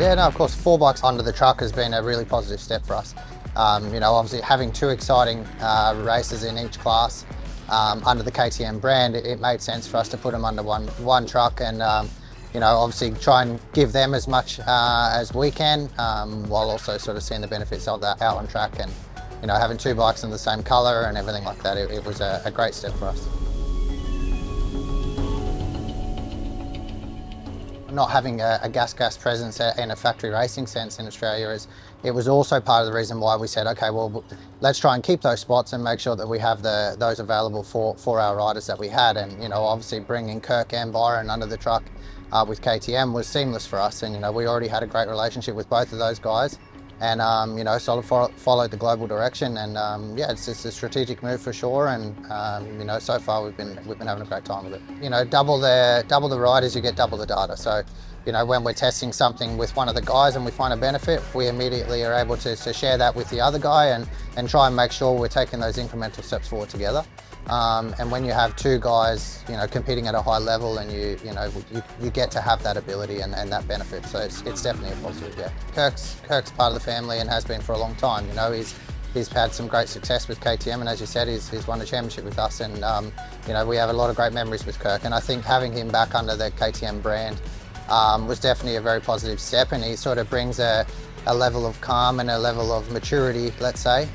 Yeah, no, of course, 4 bikes under the truck has been a really positive step for us. Obviously having 2 exciting races in each class under the KTM brand, it made sense for us to put them under one truck and obviously try and give them as much as we can, while also sort of seeing the benefits of that out on track, and having 2 bikes in the same colour and everything like that. It was a great step for us. Not having a GasGas presence in a factory racing sense in Australia it was also part of the reason why we said, okay, well, let's try and keep those spots and make sure that we have those available for our riders that we had. And obviously bringing Kirk and Byron under the truck with KTM was seamless for us, and we already had a great relationship with both of those guys, and sort of followed the global direction. And yeah, it's a strategic move for sure, and so far we've been having a great time with it. Double the riders, you get double the data. So when we're testing something with one of the guys and we find a benefit, we immediately are able to share that with the other guy and try and make sure we're taking those incremental steps forward together. And when you have 2 guys, competing at a high level, and you get to have that ability and that benefit. So it's definitely a positive. Yeah, Kirk's part of the family and has been for a long time. He's had some great success with KTM, and as you said, he's won a championship with us. And we have a lot of great memories with Kirk. And I think having him back under the KTM brand was definitely a very positive step. And he sort of brings a level of calm and a level of maturity, let's say,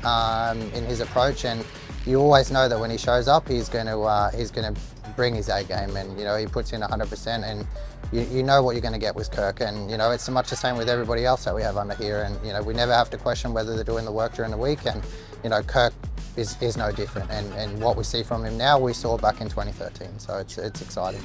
in his approach. And you always know that when he shows up, he's going to bring his A game, and he puts in 100%, and you know what you're going to get with Kirk. And it's much the same with everybody else that we have under here, and we never have to question whether they're doing the work during the week. And Kirk is no different, and what we see from him now we saw back in 2013, so it's exciting.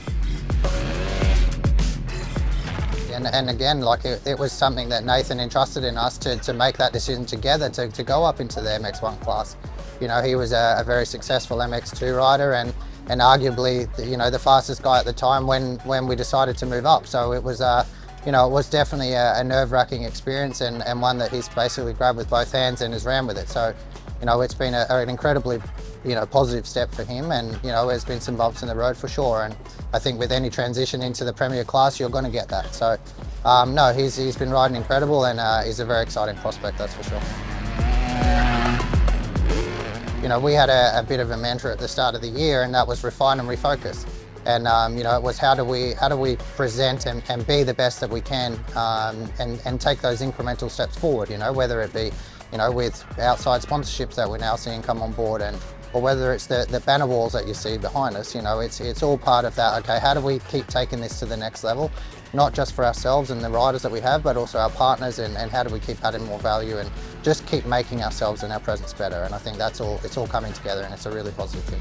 And again, like it was something that Nathan entrusted in us to make that decision together to go up into the MX1 class. He was a very successful MX2 rider, and arguably the fastest guy at the time when we decided to move up. So it was it was definitely a nerve-wracking experience, and one that he's basically grabbed with both hands and has ran with it. So it's been an incredibly positive step for him, and there's been some bumps in the road for sure. And I think with any transition into the Premier class, you're going to get that. So no, he's been riding incredible, and he's a very exciting prospect, that's for sure. We had a bit of a mantra at the start of the year, and that was refine and refocus. And it was how do we present and be the best that we can, and take those incremental steps forward. Whether it be with outside sponsorships that we're now seeing come on board, or whether it's the banner walls that you see behind us. It's all part of that. Okay, how do we keep taking this to the next level? Not just for ourselves and the riders that we have, but also our partners, and how do we keep adding more value and just keep making ourselves and our presence better. And I think it's all coming together, and it's a really positive thing.